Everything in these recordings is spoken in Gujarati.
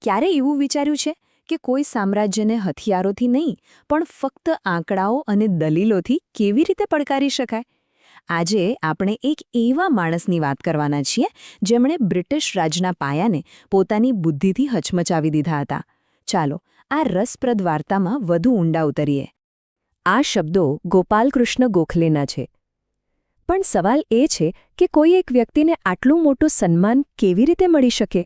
ક્યારે એવું વિચાર્યું છે કે કોઈ સામ્રાજ્યને હથિયારોથી નહીં પણ ફક્ત આંકડાઓ અને દલીલોથી કેવી રીતે પડકારી શકાય? આજે આપણે એક એવા માણસની વાત કરવાના છીએ જેમણે બ્રિટિશ રાજના પાયાને પોતાની બુદ્ધિથી હચમચાવી દીધા હતા. ચાલો આ રસપ્રદ વાર્તામાં વધુ ઊંડા ઉતરીએ. આ શબ્દો ગોપાલકૃષ્ણ ગોખલેના છે. પણ સવાલ એ છે કે કોઈ એક વ્યક્તિને આટલું મોટું સન્માન કેવી રીતે મળી શકે?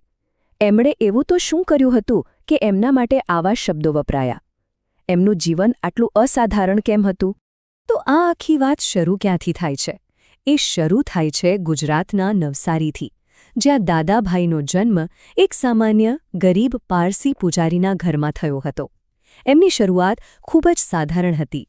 એમણે એવું તો શું કર્યું હતું કે એમના માટે આવા શબ્દો વપરાયા? એમનું જીવન આટલું અસાધારણ કેમ હતું? તો આ આખી વાત શરૂ ક્યાંથી થાય છે? એ શરૂ થાય છે ગુજરાતના નવસારીથી, જ્યાં દાદાભાઈનો જન્મ એક સામાન્ય ગરીબ પારસી પૂજારીના ઘરમાં થયો હતો. એમની શરૂઆત ખૂબ જ સાધારણ હતી.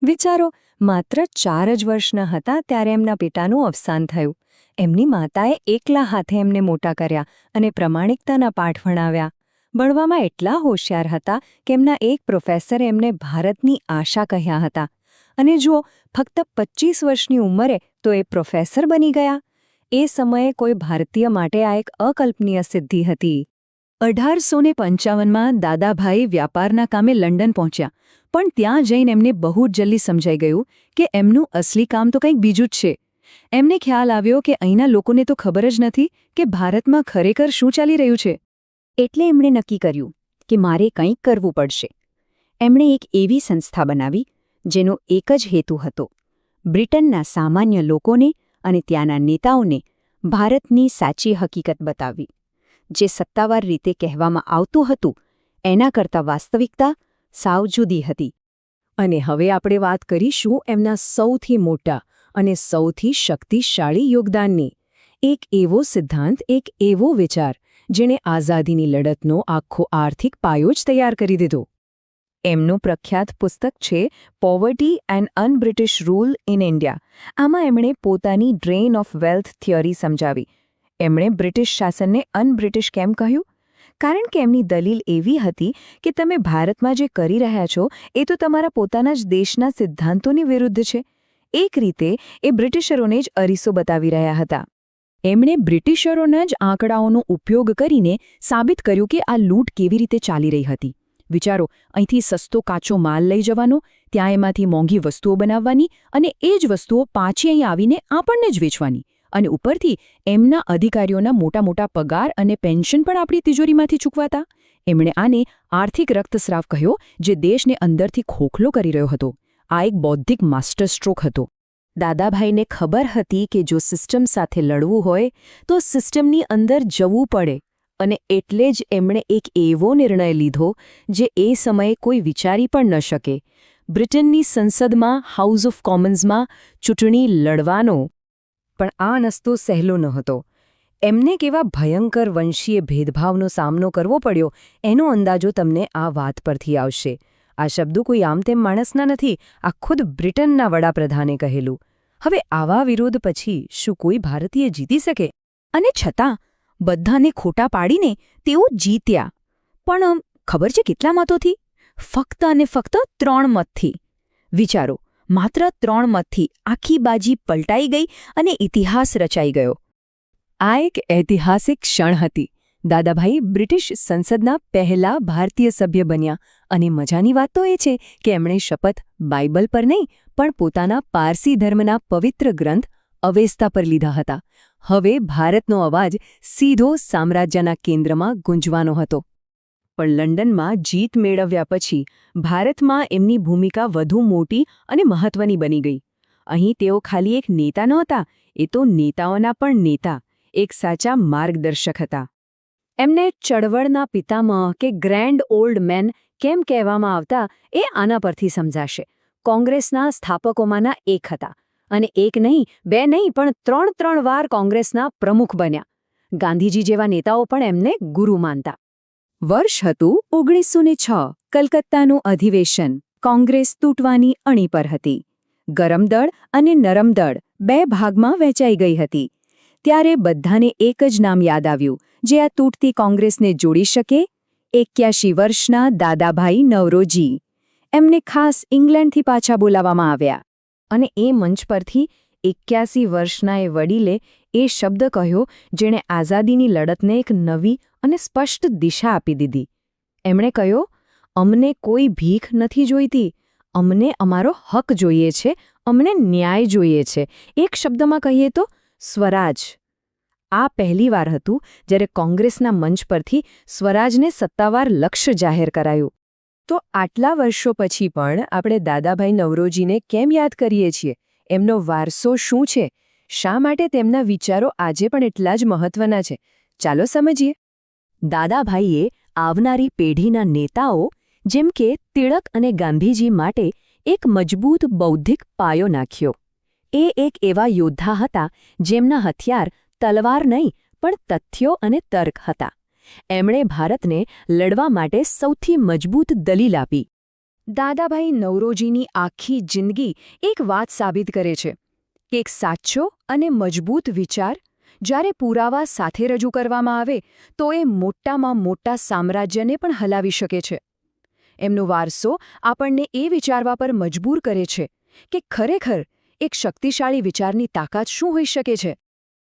વિચારો, માત્ર 4 જ વર્ષના હતા ત્યારે એમના પિતાનું અવસાન થયું. એમની માતાએ એકલા હાથે એમને મોટા કર્યા અને પ્રમાણિકતાના પાઠ ભણાવ્યા. ભણવામાં એટલા હોશિયાર હતા કે એમના એક પ્રોફેસરે એમને ભારતની આશા કહ્યા હતા. અને જુઓ, ફક્ત 25 વર્ષની ઉંમરે તો એ પ્રોફેસર બની ગયા. એ સમયે કોઈ ભારતીય માટે આ એક અકલ્પનીય સિદ્ધિ હતી. 1855માં દાદાભાઈ વ્યાપારના કામે લંડન પહોંચ્યા, પણ ત્યાં જઈને એમને બહુ જ જલ્દી સમજાઈ ગયું કે એમનું અસલી કામ તો કંઈક બીજું જ છે. એમને ખ્યાલ આવ્યો કે અહીંના લોકોને તો ખબર જ નથી કે ભારતમાં ખરેખર શું ચાલી રહ્યું છે. એટલે એમણે નક્કી કર્યું કે મારે કંઈક કરવું પડશે. એમણે એક એવી સંસ્થા બનાવી જેનો એક જ હેતુ હતો: બ્રિટનના સામાન્ય લોકોને અને ત્યાંના નેતાઓને ભારતની સાચી હકીકત બતાવવી. જે સત્તાવાર રીતે કહેવામાં આવતું હતું એના કરતાં વાસ્તવિકતા સાવ જુદી હતી. અને હવે આપણે વાત કરીશું એમના સૌથી મોટા અને સૌથી શક્તિશાળી યોગદાનની. એક એવો સિદ્ધાંત, એક એવો વિચાર જેણે આઝાદીની લડતનો આખો આર્થિક પાયો જ તૈયાર કરી દીધો. એમનું પ્રખ્યાત પુસ્તક છે poverty and unBritish rule in India. આમાં એમણે પોતાની ડ્રેઇન ઓફ વેલ્થ થિયરી સમજાવી. એમણે બ્રિટિશ શાસનને અનબ્રિટિશ કેમ કહ્યું? કારણ કે એમની દલીલ એવી હતી કે તમે ભારતમાં જે કરી રહ્યા છો એ તો તમારા પોતાના જ દેશના સિદ્ધાંતોની વિરુદ્ધ છે. એક રીતે એ બ્રિટિશરોને જ અરીસો બતાવી રહ્યા હતા. એમણે બ્રિટિશરોના જ આંકડાઓનો ઉપયોગ કરીને સાબિત કર્યું કે આ લૂંટ કેવી રીતે ચાલી રહી હતી. વિચારો, અહીંથી સસ્તો કાચો માલ લઈ જવાનો, ત્યાં એમાંથી મોંઘી વસ્તુઓ બનાવવાની અને એ જ વસ્તુઓ પાછી અહીં આવીને આપણને જ વેચવાની. અને ઉપરથી એમના અધિકારીઓના મોટા મોટા પગાર અને પેન્શન પણ આપણી તિજોરીમાંથી ચૂકવાતા. એમણે આને આર્થિક રક્તસ્રાવ કહ્યો, જે દેશને અંદરથી ખોખલો કરી રહ્યો હતો. આ એક બૌદ્ધિક માસ્ટર સ્ટ્રોક હતો. દાદાભાઈને ખબર હતી કે જો સિસ્ટમ સાથે લડવું હોય તો સિસ્ટમની અંદર જવું પડે. અને એટલે જ એમણે એક એવો નિર્ણય લીધો જે એ સમયે કોઈ વિચારી પણ ન શકે: બ્રિટનની સંસદમાં, હાઉસ ઓફ કોમન્સમાં ચૂંટણી લડવાનો. પણ આ નસ્તો સહેલો ન હતો. એમને કેવા ભયંકર વંશીય ભેદભાવનો સામનો કરવો પડ્યો એનો અંદાજો તમને આ વાત પરથી આવશે. આ શબ્દો કોઈ આમ તેમ માણસના નથી, આ ખુદ બ્રિટનના વડાપ્રધાને કહેલું. હવે આવા વિરોધ પછી શું કોઈ ભારતીય જીતી શકે? અને છતાં બધાને ખોટા પાડીને તેઓ જીત્યા. પણ ખબર છે કેટલા મતોથી? ફક્ત અને ફક્ત 3 મતથી. વિચારો, માત્ર 3 મતથી આખી બાજી પલટાઈ ગઈ અને ઇતિહાસ રચાઈ ગયો. આ એક ઐતિહાસિક ક્ષણ હતી. દાદાભાઈ બ્રિટિશ સંસદના પહેલા ભારતીય સભ્ય બન્યા. અને મજાની વાત તો એ છે કે એમણે શપથ બાઇબલ પર નહીં પણ પોતાના પારસી ધર્મના પવિત્ર ગ્રંથ અવેસ્તા પર લીધા હતા. હવે ભારતનો અવાજ સીધો સામ્રાજ્યના કેન્દ્રમાં ગુંજવાનો હતો. પણ લંડનમાં જીત મેળવ્યા પછી ભારતમાં એમની ભૂમિકા વધુ મોટી અને મહત્વની બની ગઈ. અહીં તેઓ ખાલી એક નેતા નહોતા, એ તો નેતાઓના પણ નેતા, એક સાચા માર્ગદર્શક હતા. એમને ચળવળના પિતામહ કે ગ્રેન્ડ ઓલ્ડ મેન કેમ કહેવામાં આવતા એ આના પરથી સમજાશે. કોંગ્રેસના સ્થાપકોમાંના એક હતા. અને એક નહીં, 2 નહીં, પણ 3 વાર કોંગ્રેસના પ્રમુખ બન્યા. ગાંધીજી જેવા નેતાઓ પણ એમને ગુરુ માનતા. વર્ષ હતું 1906. કલકત્તાનું અધિવેશન. કોંગ્રેસ તૂટવાની અણી પર હતી. ગરમ દળ અને નરમ દળ 2 ભાગમાં વહેંચાઈ ગઈ હતી. ત્યારે બધાને એક જ નામ યાદ આવ્યું જે આ તૂટતી કોંગ્રેસને જોડી શકે: 81 વર્ષના દાદાભાઈ નવરોજી. એમને ખાસ ઇંગ્લેન્ડથી પાછા બોલાવવામાં આવ્યા. અને એ મંચ પરથી 81 વર્ષના એ વડીલે એ શબ્દ કહ્યો જેણે આઝાદીની લડતને એક નવી અને સ્પષ્ટ દિશા આપી દીધી. એમણે કહ્યું, અમને કોઈ ભીખ નથી જોઈતી, અમને અમારો હક જોઈએ છે, અમને ન્યાય જોઈએ છે. એક શબ્દમાં કહીએ તો સ્વરાજ. આ પહેલીવાર હતું જ્યારે કોંગ્રેસના મંચ પરથી સ્વરાજને સત્તાવાર લક્ષ્ય જાહેર કરાયું. તો આટલા વર્ષો પછી પણ આપણે દાદાભાઈ નવરોજીને કેમ યાદ કરીએ છીએ? એમનો વારસો શું છે? શા માટે તેમના વિચારો આજે પણ એટલા જ મહત્વના છે? ચાલો સમજીએ. દાદાભાઈએ આવનારી પેઢીના નેતાઓ જેમ કે તિળક અને ગાંધીજી માટે એક મજબૂત બૌદ્ધિક પાયો નાખ્યો. એ એક એવા યોદ્ધા હતા જેમના હથિયાર તલવાર નહીં પણ તથ્યો અને તર્ક હતા. એમણે ભારતને લડવા માટે સૌથી મજબૂત દલીલ આપી. દાદાભાઈ નવરોજીની આખી જિંદગી એક વાત સાબિત કરે છે કે એક સાચો અને મજબૂત વિચાર જ્યારે પુરાવા સાથે રજૂ કરવામાં આવે તો એ મોટામાં મોટા સામ્રાજ્યને પણ હલાવી શકે છે. એમનો વારસો આપણને એ વિચારવા પર મજબૂર કરે છે કે ખરેખર એક શક્તિશાળી વિચારની તાકાત શું હોઈ શકે છે.